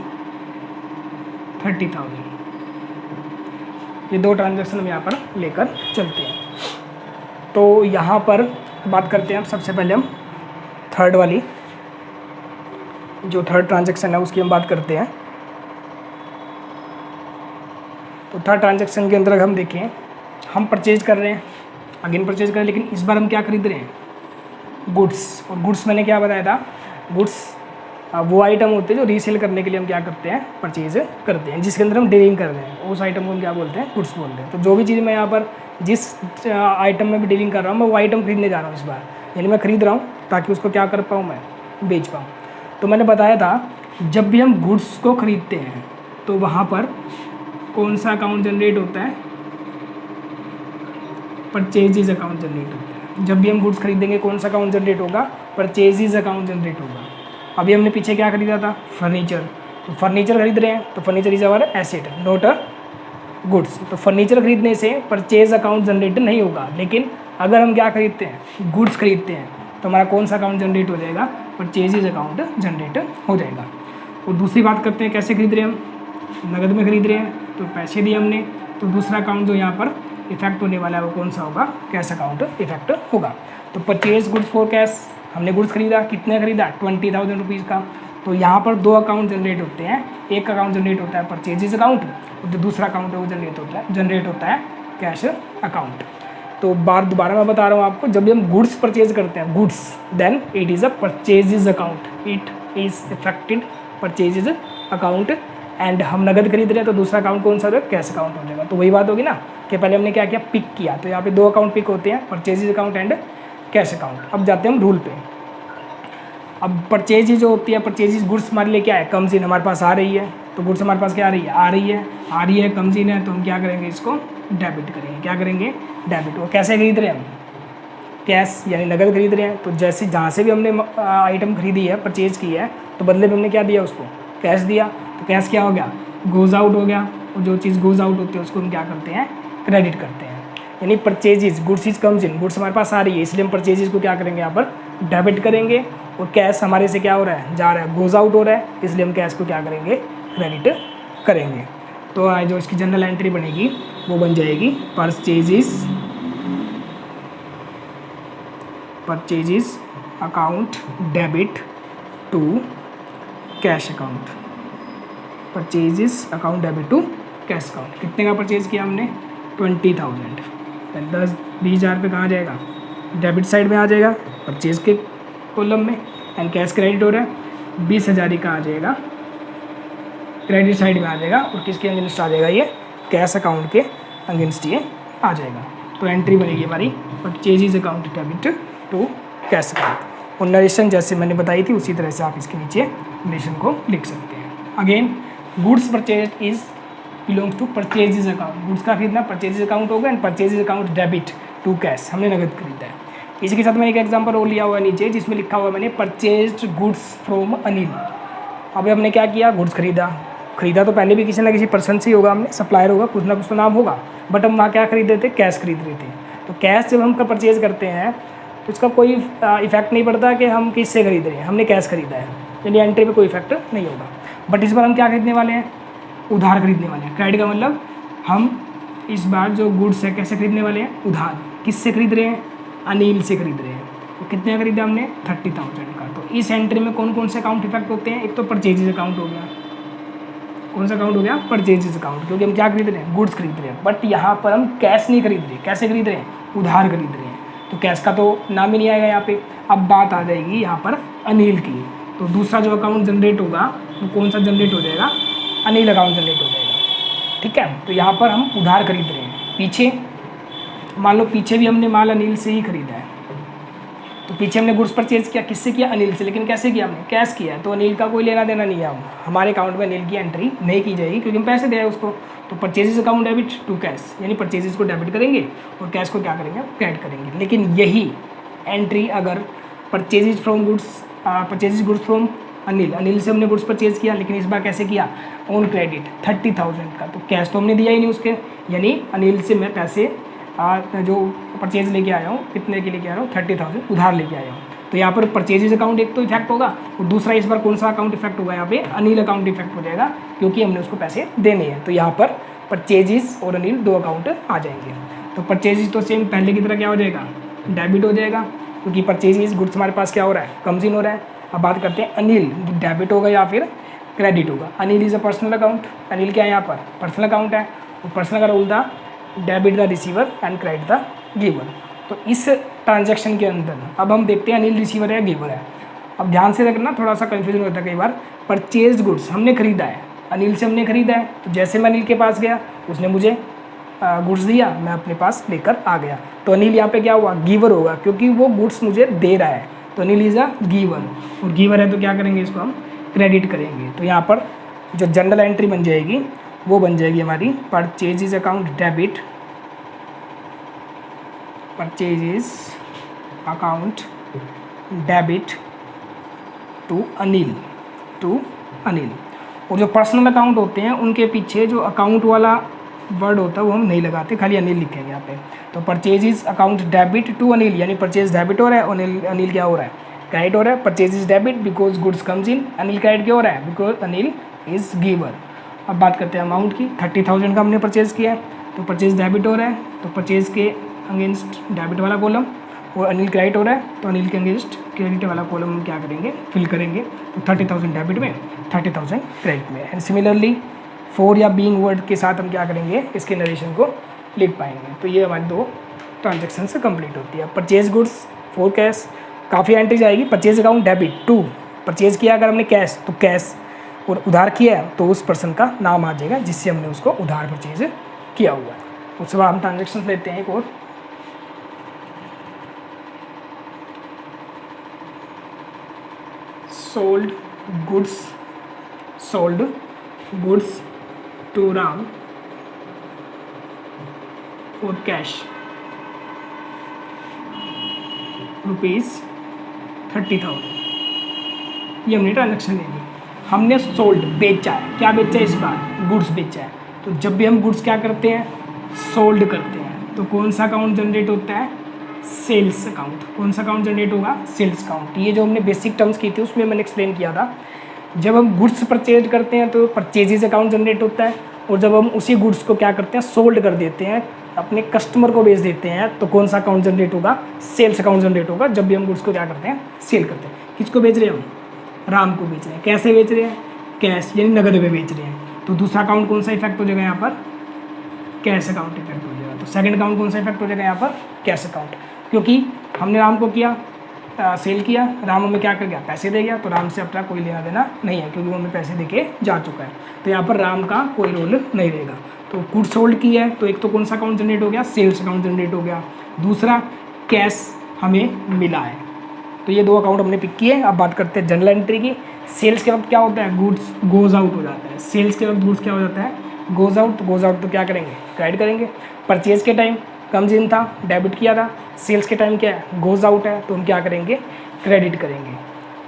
30,000। ये 2 ट्रांजैक्शन हम यहाँ पर लेकर चलते हैं। तो यहाँ पर बात करते हैं हम, सबसे पहले हम थर्ड वाली, जो थर्ड ट्रांजैक्शन है उसकी हम बात करते हैं। तो थर्ड ट्रांजैक्शन के अंदर हम देखें, हम परचेज कर रहे हैं, अगेन परचेज कर रहे हैं, लेकिन इस बार हम क्या खरीद रहे हैं, गुड्स। और गुड्स मैंने क्या बताया था, गुड्स वो आइटम होते हैं जो रीसेल करने के लिए हम क्या करते हैं, परचेज करते हैं, जिसके अंदर हम डीलिंग कर रहे हैं, उस आइटम को हम क्या बोलते हैं, गुड्स बोलते हैं। तो जो भी चीज़ मैं यहाँ पर जिस आइटम में भी डीलिंग कर रहा हूँ, मैं वो आइटम खरीदने जा रहा हूँ इस बार, यानी मैं खरीद रहा हूँ ताकि उसको क्या कर पाऊँ, मैं बेच पाऊँ। तो मैंने बताया था जब भी हम गुड्स को खरीदते हैं तो वहाँ पर कौन सा अकाउंट जनरेट होता है, परचेजेज अकाउंट जनरेट होता है। जब भी हम गुड्स खरीदेंगे कौन सा अकाउंट जनरेट होगा, परचेजेज अकाउंट जनरेट होगा। अभी हमने पीछे क्या खरीदा था, फर्नीचर। तो फर्नीचर खरीद रहे हैं तो furniture is our asset not a goods. तो फर्नीचर खरीदने से परचेज अकाउंट जनरेट नहीं होगा, लेकिन अगर हम क्या खरीदते हैं, गुड्स खरीदते हैं, तो हमारा कौन सा अकाउंट जनरेट हो जाएगा, परचेजेज अकाउंट जनरेट हो जाएगा। और दूसरी बात करते हैं कैसे खरीद रहे हैं हम, नगद में खरीद रहे हैं तो पैसे दिए हमने, तो दूसरा अकाउंट जो यहाँ पर इफेक्ट होने वाला है वो कौन सा होगा, कैश अकाउंट इफेक्ट होगा। तो परचेज गुड्स फॉर कैश, हमने गुड्स खरीदा, कितने खरीदा, 20,000 रुपीज़ का। तो यहाँ पर 2 अकाउंट जनरेट होते हैं, एक अकाउंट जनरेट होता है परचेजेज अकाउंट, और जो दूसरा अकाउंट है वो जनरेट होता है कैश अकाउंट। तो दोबारा मैं बता रहा हूँ आपको, जब भी हम गुड्स परचेज करते हैं, goods, then it is a purchases account, it is effected purchases account. And हम नगद खरीद रहे हैं तो दूसरा अकाउंट कौन सा होगा, कैश अकाउंट हो जाएगा। तो वही बात होगी ना कि पहले हमने क्या किया, पिक किया। तो यहाँ पे 2 अकाउंट पिक होते हैं, purchases account and cash account. अब जाते हैं हम रूल पे। अब परचेज जो होती है, परचेज गुड्स हमारे लिए क्या है, कम्स इन, हमारे पास आ रही है, तो गुड्स हमारे पास क्या आ रही है, कम्स इन है, तो हम क्या करेंगे, इसको डेबिट करेंगे। क्या करेंगे? डेबिट। और कैसे खरीद रहे हैं हम? कैश यानी नगद खरीद रहे हैं। तो जैसे जहाँ से भी हमने आइटम खरीदी है, परचेज की है, तो बदले में हमने क्या दिया उसको? कैश दिया। तो कैश क्या हो गया? गोज़ आउट हो गया। और जो चीज़ गोज़ आउट होती है उसको हम क्या करते हैं? क्रेडिट करते हैं। यानी purchases, goods is comes in, goods हमारे पास आ रही है, इसलिए हम परचेजेज को क्या करेंगे? यहाँ पर डेबिट करेंगे। और कैश हमारे से क्या हो रहा है? जा रहा है, गोज़ आउट हो रहा है, इसलिए हम कैश को क्या करेंगे? क्रेडिट करेंगे। तो जो इसकी जनरल एंट्री बनेगी वो बन जाएगी purchases account debit to cash account. Purchases account debit to cash account. कितने का परचेज किया हमने? 20,000। 20,000 रुपये कहाँ जाएगा? डेबिट साइड में आ जाएगा, परचेज के कॉलम में। एंड कैश क्रेडिट हो रहा है, 20,000 ही कहाँ आ जाएगा? क्रेडिट साइड में आ जाएगा। और किसके अगेंस्ट आ जाएगा? ये कैश अकाउंट के अगेंस्ट ये आ जाएगा। तो एंट्री बनेगी हमारी purchases account debit to cash account. और नरेशन जैसे मैंने बताई थी उसी तरह से आप इसके नीचे नरेशन को लिख सकते हैं। Again goods purchase is belongs to purchases account. Goods का खरीदना परचेजेज अकाउंट होगा। And purchases account debit to cash, हमने नगद खरीदा है। इसी के साथ मैंने एक एग्जांपल और लिया हुआ है नीचे, जिसमें लिखा हुआ मैंने परचेज्ड गुड्स फ्रॉम अनिल। अब हमने क्या किया? गुड्स खरीदा तो पहले भी किसी ना किसी पर्सन से ही होगा, हमने सप्लायर होगा, कुछ ना कुछ तो नाम होगा। बट हम वहाँ क्या खरीद रहे थे? कैश खरीद रहे थे। तो कैश जब हम परचेज करते हैं तो इसका कोई इफेक्ट नहीं पड़ता कि हम किससे खरीद रहे हैं, हमने कैश खरीदा है, यानी एंट्री पे कोई इफेक्ट नहीं होगा। बट इस बार हम क्या खरीदने वाले हैं? उधार खरीदने वाले हैं। क्रेडिट का मतलब हम इस बार जो गुड्स है कैसे खरीदने वाले हैं? उधार। किससे खरीद रहे हैं? अनिल से खरीद रहे हैं। तो कितने का खरीदा हमने? 30,000 का। तो इस एंट्री में कौन कौन से अकाउंट इफेक्ट होते हैं? एक तो परचेजेज अकाउंट हो गया। कौन सा अकाउंट हो गया? परचेजेज अकाउंट, क्योंकि हम क्या खरीद रहे हैं? गुड्स खरीद रहे हैं। बट यहाँ पर हम कैश नहीं खरीद रहे। कैसे खरीद रहे हैं? उधार खरीद रहे हैं। तो कैश का तो नाम ही नहीं आएगा यहाँ पे। अब बात आ जाएगी यहाँ पर अनिल की। तो दूसरा जो अकाउंट जनरेट होगा वो कौन सा जनरेट हो जाएगा? अनिल अकाउंट जनरेट हो जाएगा। ठीक है। तो यहाँ पर हम उधार खरीद रहे हैं। पीछे मान लो पीछे भी हमने माल अनिल से ही खरीदा है। तो पीछे हमने गुड्स परचेज किया, किससे किया? अनिल से। लेकिन कैसे किया हमने? कैश किया है। तो अनिल का कोई लेना देना नहीं है। हमारे अकाउंट में अनिल की एंट्री नहीं की जाएगी, क्योंकि हम पैसे दे उसको। तो purchases account debit to cash, यानी परचेजेस को डेबिट करेंगे और कैश को क्या करेंगे? क्रेडिट करेंगे। लेकिन यही एंट्री अगर purchases from goods from Anil से हमने गुड्स परचेज किया, लेकिन इस बार कैसे किया? ऑन क्रेडिट 30,000 का। तो कैश तो हमने दिया ही नहीं उसके, यानी अनिल से मैं पैसे जो परचेज लेके आया हूँ, कितने के लेके आया हूँ? 30,000 उधार लेके आया हूँ। तो यहाँ पर परचेजेज अकाउंट एक तो इफेक्ट होगा, और दूसरा इस बार कौन सा अकाउंट इफेक्ट होगा? यहाँ पे अनिल अकाउंट इफेक्ट हो जाएगा, क्योंकि हमने उसको पैसे देने हैं। तो यहाँ पर परचेजेस और अनिल दो अकाउंट आ जाएंगे। तो परचेजेस तो सेम पहले की तरह क्या हो जाएगा? डेबिट हो जाएगा, क्योंकि परचेजेस गुड्स हमारे पास क्या हो रहा है? कम्स इन हो रहा है। अब बात करते हैं अनिल, डेबिट होगा या फिर क्रेडिट होगा। Anil is a personal account. Anil क्या है? यहाँ पर पर्सनल अकाउंट है। और पर्सनल का रूल था debit the receiver and credit the giver. तो इस ट्रांजैक्शन के अंदर अब हम देखते हैं अनिल रिसीवर है, गिवर है। अब ध्यान से रखना, थोड़ा सा कन्फ्यूजन होता है कई बार। परचेज गुड्स हमने खरीदा है, अनिल से हमने खरीदा है। तो जैसे मैं अनिल के पास गया, उसने मुझे गुड्स दिया, मैं अपने पास लेकर आ गया। तो अनिल यहाँ पे क्या हुआ? गिवर होगा, क्योंकि वो गुड्स मुझे दे रहा है। तो अनिल इज़ अ गिवर, और गिवर है तो क्या करेंगे? इसको हम क्रेडिट करेंगे। तो यहाँ पर जो जनरल एंट्री बन जाएगी वो बन जाएगी हमारी purchases account debit, purchases account debit to Anil. और जो पर्सनल अकाउंट होते हैं उनके पीछे जो अकाउंट वाला वर्ड होता है वो हम नहीं लगाते, खाली अनिल लिखेंगे यहाँ पे। तो purchases account debit to Anil, यानी परचेज डेबिट हो रहा है और अनिल क्या हो रहा है? क्रेडिट हो रहा है। Purchases debit because goods comes in, Anil credit क्यों हो रहा है? Because Anil is giver. अब बात करते हैं अमाउंट की। 30,000 का हमने परचेज़ किया है, तो परचेज डेबिट हो रहा है, तो परचेज़ के अगेंस्ट डेबिट वाला कॉलम। और अनिल क्रेडिट हो रहा है, तो अनिल के अगेंस्ट क्रेडिट वाला कॉलम हम क्या करेंगे? फिल करेंगे। तो 30,000 डेबिट में, 30,000 क्रेडिट में। एंड सिमिलरली फॉर या बीइंग वर्ड के साथ हम क्या करेंगे? इसके नरेशन को लिख पाएंगे। तो ये हमारी दो ट्रांजेक्शन से कंप्लीट होती है। परचेज गुड्स फॉर कैश, काफ़ी एंट्रीज आएगी। Purchase account debit to, purchase किया अगर हमने कैश तो कैश, और उधार किया है तो उस पर्सन का नाम आ जाएगा जिससे हमने उसको उधार परचेज किया हुआ है। उसके बाद हम ट्रांजेक्शन लेते हैं एक और। सोल्ड गुड्स टू राम और कैश ₹30,000, ये हमने ट्रांजेक्शन ले ली। हमने सोल्ड बेचा है, क्या बेचा है इस बार, गुड्स बेचा है। तो जब भी हम गुड्स क्या करते हैं, सोल्ड करते हैं, तो कौन सा अकाउंट जनरेट होता है, सेल्स अकाउंट। कौन सा अकाउंट जनरेट होगा, सेल्स अकाउंट। ये जो हमने बेसिक टर्म्स की थी उसमें मैंने एक्सप्लेन किया था, जब हम गुड्स परचेज करते हैं तो परचेजेज अकाउंट जनरेट होता है, और जब हम उसी गुड्स को क्या करते हैं, सोल्ड कर देते हैं, अपने कस्टमर को बेच देते हैं, तो कौन सा अकाउंट जनरेट होगा, सेल्स अकाउंट जनरेट होगा। जब भी हम गुड्स को क्या करते हैं, सेल करते हैं। किसको बेच रहे हैं हम, राम को बेच रहे हैं। कैसे बेच रहे हैं, कैश यानी नगद में बेच रहे हैं। तो दूसरा अकाउंट कौन सा इफेक्ट हो जाएगा यहाँ पर, कैश अकाउंट इफेक्ट हो जाएगा। तो सेकंड अकाउंट कौन सा इफेक्ट हो जाएगा यहाँ पर, कैश अकाउंट, क्योंकि हमने राम को किया, सेल किया, राम हमें क्या कर गया, पैसे दे गया, तो राम से अपना कोई लेना देना नहीं है, क्योंकि वो हमें पैसे देके जा चुका है। तो यहाँ पर राम का कोई रोल नहीं रहेगा। तो गुड्स सोल्ड किया है, तो एक तो कौन सा अकाउंट जनरेट हो गया, सेल्स अकाउंट जनरेट हो गया। दूसरा कैश हमें मिला है। तो ये दो अकाउंट हमने पिक किए। अब बात करते हैं जनरल एंट्री की। सेल्स के वक्त क्या होता है, गुड्स गोज आउट हो जाता है। सेल्स के वक्त गुड्स क्या हो जाता है, गोज आउट। तो गोज आउट तो क्या करेंगे, क्रेडिट करेंगे। परचेज के टाइम कम्स इन था, डेबिट किया था। सेल्स के टाइम क्या है, गोज आउट है, तो हम क्या करेंगे, क्रेडिट करेंगे।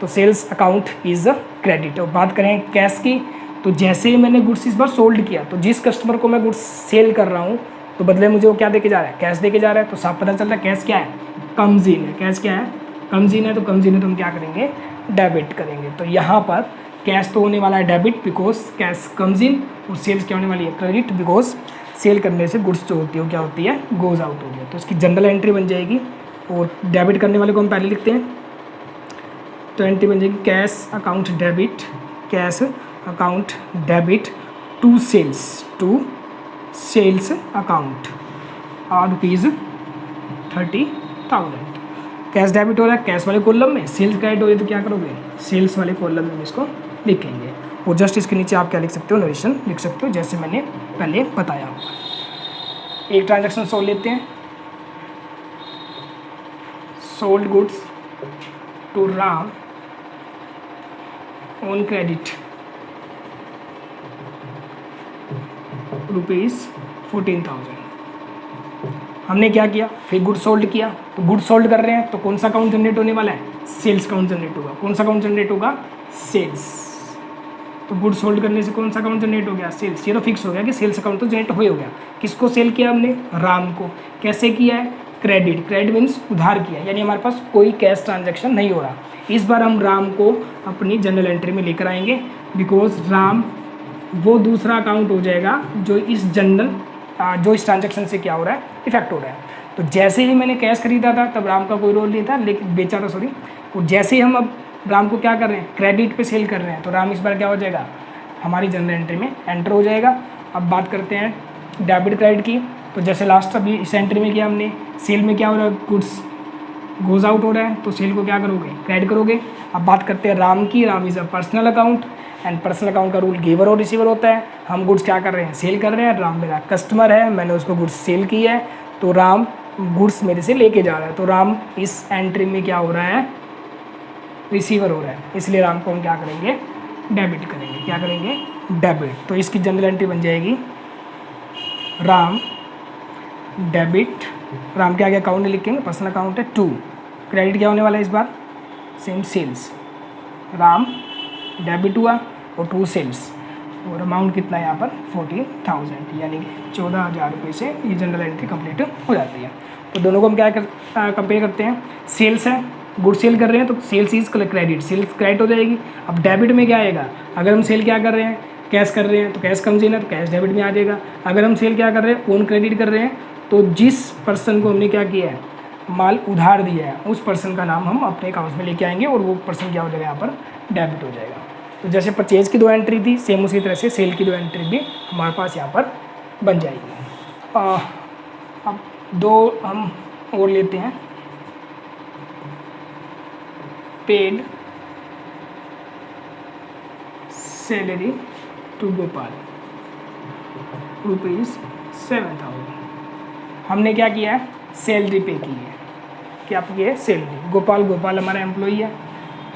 तो सेल्स अकाउंट इज़ क्रेडिट। और बात करें कैश की, तो जैसे ही मैंने गुड्स इस बार सोल्ड किया, तो जिस कस्टमर को मैं गुड्स सेल कर रहा हूँ, तो बदले मुझे वो क्या देके जा रहा है, कैश देके जा रहा है। तो साफ पता चल रहा है कैश क्या है, कम्स इन है। कैश क्या है, कम्स इन है। तो कम्स इन है तो हम क्या करेंगे, डेबिट करेंगे। तो यहाँ पर कैश तो होने वाला है debit, because cash comes in, और सेल्स क्या होने वाली है, क्रेडिट, बिकॉज सेल करने से गुड्स जो होती है वो क्या होती है, गोज आउट हो गया। तो इसकी जनरल एंट्री बन जाएगी। और डेबिट करने वाले को हम पहले लिखते हैं, तो एंट्री बन जाएगी cash account debit, cash account debit to sales account ₹30,000। Cash debit हो रहा है कैश वाले कॉलम में, सेल्स क्रेडिट हो रही है तो क्या करोगे, सेल्स वाले कॉलम में इसको लिखेंगे। और जस्ट इसके नीचे आप क्या लिख सकते हो, नरेशन लिख सकते हो, जैसे मैंने पहले बताया। एक ट्रांजैक्शन सोल्ड लेते हैं, sold goods to Ram on credit ₹14,000। हमने क्या किया, फिर गुड सोल्ड किया। तो गुड सोल्ड कर रहे हैं तो कौन सा अकाउंट जनरेट होने वाला है, सेल्स अकाउंट जनरेट होगा। कौन सा अकाउंट जनरेट होगा, सेल्स। तो गुड सोल्ड करने से कौन सा अकाउंट जनरेट हो गया, सेल्स। ये तो फिक्स हो गया कि सेल्स अकाउंट तो जनरेट हो गया। किसको सेल किया हमने, राम को। कैसे किया है, क्रेडिट। क्रेडिट मीन्स उधार किया, यानी हमारे पास कोई कैश ट्रांजैक्शन नहीं हो रहा। इस बार हम राम को अपनी जनरल एंट्री में लेकर आएंगे, बिकॉज राम वो दूसरा अकाउंट हो जाएगा जो इस ट्रांजैक्शन से क्या हो रहा है, इफेक्ट हो रहा है। तो जैसे ही मैंने कैश खरीदा था तब राम का कोई रोल नहीं था, लेकिन बेचा था सॉरी। और जैसे ही हम अब राम को क्या कर रहे हैं, क्रेडिट पे सेल कर रहे हैं, तो राम इस बार क्या हो जाएगा, हमारी जनरल एंट्री में एंटर हो जाएगा। अब बात करते हैं डेबिट क्रेडिट की। तो जैसे लास्ट अभी इस एंट्री में किया हमने, सेल में क्या हो रहा है, गुड्स गोज आउट हो रहा है, तो सेल को क्या करोगे, क्रेडिट करोगे। अब बात करते हैं राम की। Ram is a personal account, and personal account का रूल गिवर और रिसीवर होता है। हम गुड्स क्या कर रहे हैं, सेल कर रहे हैं। राम मेरा कस्टमर है, मैंने उसको गुड्स सेल की है, तो राम गुड्स मेरे से लेके जा रहा है। तो राम इस एंट्री में क्या हो रहा है, रिसीवर हो रहा है, इसलिए राम को हम क्या करेंगे, डेबिट करेंगे। क्या करेंगे, डेबिट। तो इसकी जनरल एंट्री बन जाएगी राम डेबिट। राम के आगे अकाउंट लिखेंगे, पर्सनल अकाउंट है, टू क्रेडिट क्या होने वाला है इस बार, सेम सेल्स। राम डेबिट हुआ और टू सेल्स, और अमाउंट कितना है यहाँ पर 14,000, यानी कि 14,000 रुपये से ये जनरल एंट्री कंप्लीट हो जाती है। तो दोनों को हम क्या कंपेयर करते हैं, सेल्स है, गुड सेल कर रहे हैं तो sales is credit, sales credit हो जाएगी। अब डेबिट में क्या आएगा, अगर हम सेल क्या कर रहे हैं, कैश कर रहे हैं, तो कैश कम्स इन है तो कैश डेबिट में आ जाएगा। अगर हम सेल क्या कर रहे हैं, ओन क्रेडिट कर रहे हैं, तो जिस पर्सन को हमने क्या किया है, माल उधार दिया है, उस पर्सन का नाम हम अपने अकाउंट में लेके आएंगे, और वो पर्सन क्या हो जाएगा, यहाँ पर डेबिट हो जाएगा। तो जैसे परचेज की 2 एंट्री थी, सेम उसी तरह से सेल की 2 एंट्री भी हमारे पास यहाँ पर बन जाएगी। अब 2 हम और लेते हैं, पेड सैलरी टू गोपाल ₹7,000। हमने क्या किया है, सैलरी पे की है। क्या की है, सैलरी। गोपाल हमारा एम्प्लॉई है,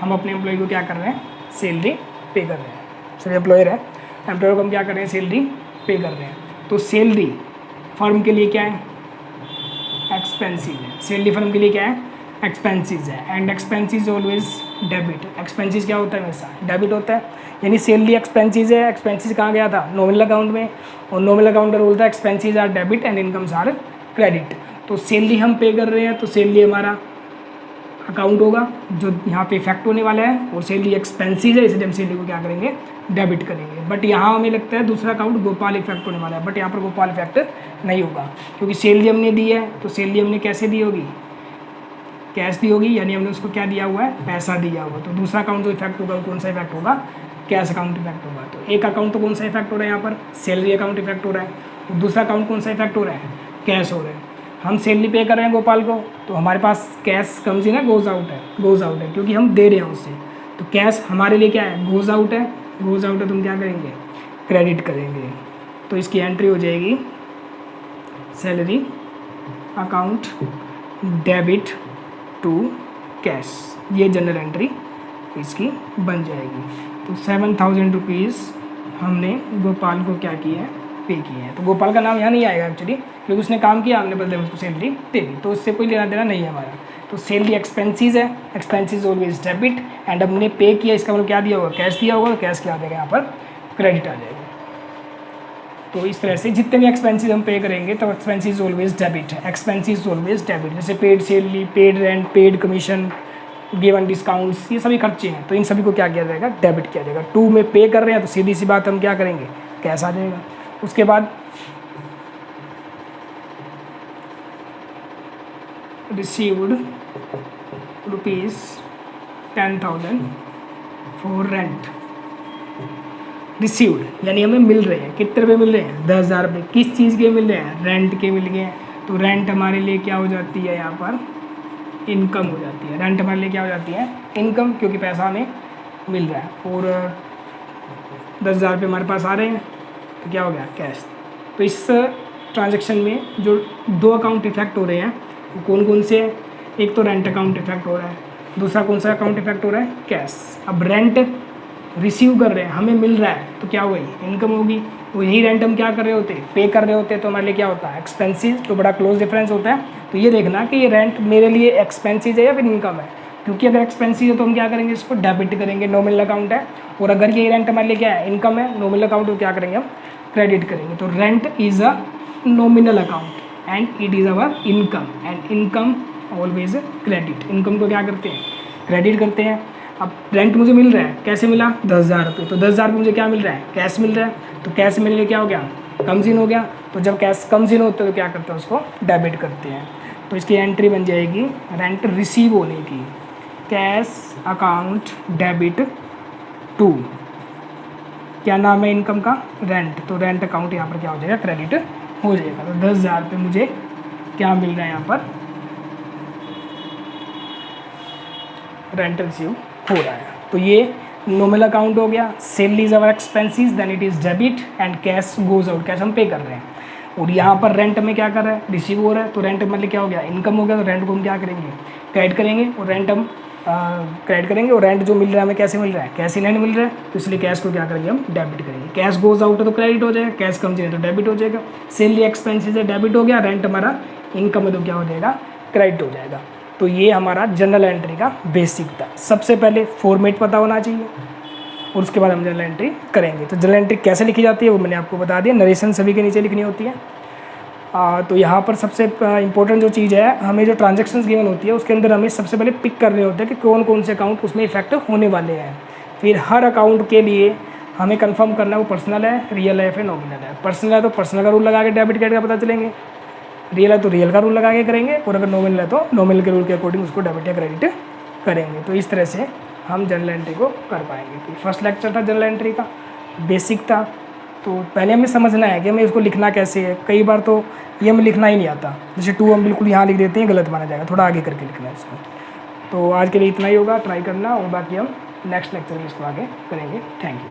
हम अपने एम्प्लॉय को क्या कर रहे हैं, सैलरी पे कर रहे हैं। सर एम्प्लॉयर है, एम्प्लॉयर को हम क्या कर रहे हैं, सैलरी पे कर रहे हैं। तो सैलरी फर्म के लिए क्या है, एक्सपेंसिव है, सैलरी फर्म के लिए क्या है, एक्सपेंसिस है। And expenses always debit, expenses क्या होता है, हमेशा डेबिट होता है। यानी सैलरी एक्सपेंसिस है, एक्सपेंसिस कहाँ गया था, नॉमिनल अकाउंट में, और नॉमिनल अकाउंट का रूल था expenses are debit and incomes are credit. तो सैलरी हम पे कर रहे हैं तो सैलरी हमारा अकाउंट होगा जो यहाँ पे इफेक्ट होने वाला है, और सैलरी एक्सपेंसिस है इसलिए हम सैलरी को क्या करेंगे, डेबिट करेंगे। बट यहाँ हमें लगता है दूसरा अकाउंट गोपाल इफेक्ट होने वाला है, बट यहाँ पर गोपाल इफेक्ट नहीं होगा, क्योंकि सैलरी हमने दी है तो सैलरी हमने कैसे दी होगी, कैश दी होगी, यानी हमने उसको क्या दिया हुआ है, पैसा दिया हुआ। तो दूसरा अकाउंट जो इफेक्ट होगा वो कौन सा इफेक्ट होगा, कैश अकाउंट इफेक्ट होगा। तो एक अकाउंट तो कौन सा इफेक्ट हो रहा है, यहाँ पर सैलरी अकाउंट इफेक्ट हो रहा है, और दूसरा अकाउंट कौन सा इफेक्ट हो रहा है, कैश हो रहा है। हम सैलरी पे कर रहे हैं गोपाल को, तो हमारे पास कैश कम्स इन है, गोज आउट है, क्योंकि हम दे रहे हैं उससे। तो कैश हमारे लिए क्या है, गोज आउट है, तो हम क्या करेंगे, क्रेडिट करेंगे। तो इसकी एंट्री हो जाएगी salary account debit to cash, ये जनरल एंट्री इसकी बन जाएगी। तो 7,000 रुपीज़ हमने गोपाल को क्या किया है, पे किए हैं। तो गोपाल का नाम यहाँ नहीं आएगा एक्चुअली, क्योंकि उसने काम किया, हमने बदले में उसको सैलरी दे दी, तो उससे कोई लेना देना नहीं है हमारा। तो सैलरी एक्सपेंसिस है, एक्सपेंसिस ऑलवेज डेबिट, एंड हमने पे किया, इसका मतलब क्या दिया होगा, कैश दिया होगा, तो कैश क्या आ जाएगा यहाँ पर, क्रेडिट आ जाएगा। तो इस तरह से जितने भी एक्सपेंसिस हम पे करेंगे तो एक्सपेंसिस ऑलवेज डेबिट है, एक्सपेंसिस ऑलवेज डेबिट। जैसे paid salary, paid rent, paid commission, given discounts, ये सभी खर्चे हैं, तो इन सभी को क्या किया जाएगा, डेबिट किया जाएगा। 2 में पे कर रहे हैं तो सीधी सी बात हम क्या करेंगे, कैश आ जाएगा। उसके बाद रिसीव्ड ₹10,000 फॉर रेंट, रिसीव्ड यानी हमें मिल रहे हैं, कितने रुपये मिल रहे हैं, 10,000 रुपये। किस चीज़ के मिल रहे हैं, रेंट के मिल गए हैं। तो रेंट हमारे लिए क्या हो जाती है, यहाँ पर इनकम हो जाती है। रेंट हमारे लिए क्या हो जाती है, इनकम, क्योंकि पैसा हमें मिल रहा है, और 10,000 रुपये हमारे पास आ रहे हैं, तो क्या हो गया, कैश। तो इस ट्रांजैक्शन में जो 2 अकाउंट इफेक्ट हो रहे हैं वो कौन कौन से हैं, एक तो रेंट अकाउंट इफेक्ट हो रहा है, दूसरा कौन सा अकाउंट इफेक्ट हो रहा है, कैश। अब रेंट रिसीव कर रहे हैं, हमें मिल रहा है, तो क्या हुई, इनकम होगी। तो यही रेंट हम क्या कर रहे होते, पे कर रहे होते, तो हमारे लिए क्या होता है, एक्सपेंसिस। तो बड़ा क्लोज डिफरेंस होता है। तो ये देखना कि ये रेंट मेरे लिए एक्सपेंसिस है या फिर इनकम है, क्योंकि अगर एक्सपेंसिस है तो हम क्या करेंगे, इसको डेबिट करेंगे, नॉमिनल अकाउंट है। और अगर ये रेंट हमारे लिए क्या है, इनकम है, नॉमिनल अकाउंट, तो क्या करेंगे, हम क्रेडिट करेंगे। तो rent is a nominal account and it is our income, and income always credit. Income को क्या करते हैं, क्रेडिट करते हैं। अब रेंट मुझे मिल रहा है, कैसे मिला, 10,000 रुपये। तो 10,000 रुपये मुझे क्या मिल रहा है, कैश मिल रहा है। तो कैश मेरे लिए क्या हो गया, कम्स इन हो गया। तो जब कैश कम्स इन होता है तो क्या करते हैं, उसको डेबिट करते हैं। तो इसकी एंट्री बन जाएगी रेंट रिसीव होने की, कैश अकाउंट डेबिट टू, क्या नाम है इनकम का, रेंट। तो रेंट अकाउंट यहाँ पर क्या हो जाएगा, क्रेडिट हो जाएगा। तो 10,000 रुपये मुझे क्या मिल रहा है, यहाँ पर रेंट रिसीव हो रहा है। तो ये नॉमिनल अकाउंट हो गया, salary is our expenses, then it is debit and cash goes out, cash हम पे कर रहे हैं। और यहाँ पर रेंट में क्या कर रहा है, रिसीव हो रहा है। तो रेंट मतलब क्या हो गया, इनकम हो गया। तो रेंट को हम क्या करेंगे, क्रेडिट करेंगे, और रेंट हम क्रेडिट करेंगे। और रेंट जो मिल रहा है हमें कैसे मिल रहा है, कैश इन हैंड मिल रहा है, तो इसलिए कैश को क्या करेंगे, हम डेबिट करेंगे। कैश गोज आउट है तो क्रेडिट हो जाएगा, कैश कम जाए तो डेबिट हो जाएगा। सैलरी एक्सपेंसिस है, डेबिट हो गया। रेंट हमारा इनकम है तो क्या हो जाएगा, क्रेडिट हो जाएगा। तो ये हमारा जनरल एंट्री का बेसिक था। सबसे पहले फॉर्मेट पता होना चाहिए, और उसके बाद हम जनरल एंट्री करेंगे। तो जनरल एंट्री कैसे लिखी जाती है वो मैंने आपको बता दिया, नरेशन सभी के नीचे लिखनी होती है। तो यहाँ पर सबसे इंपॉर्टेंट जो चीज़ है, हमें जो ट्रांजैक्शंस गिवन होती है उसके अंदर हमें सबसे पहले पिक करने होते हैं कि कौन कौन से अकाउंट उसमें इफेक्ट होने वाले हैं। फिर हर अकाउंट के लिए हमें कंफर्म करना है वो पर्सनल है, रियल है, फिर नॉमिनल है। पर्सनल है तो पर्सनल का रूल लगा के डेबिट क्रेडिट का पता चलेंगे, रियल है तो रियल का रूल लगा के करेंगे, और अगर नॉमिनल है तो नॉमिनल के रूल के अकॉर्डिंग उसको डेबिट या क्रेडिट करेंगे। तो इस तरह से हम जनरल एंट्री को कर पाएंगे। तो फर्स्ट लेक्चर था जनरल एंट्री का, बेसिक था। तो पहले हमें समझना है कि हमें इसको लिखना कैसे है। कई बार तो ये हमें लिखना ही नहीं आता, जैसे 2 हम बिल्कुल यहाँ लिख देते हैं, गलत माना जाएगा, थोड़ा आगे करके लिखना है इसको। तो आज के लिए इतना ही होगा, ट्राई करना, और बाकी हम नेक्स्ट लेक्चर में इसको आगे करेंगे। Thank you.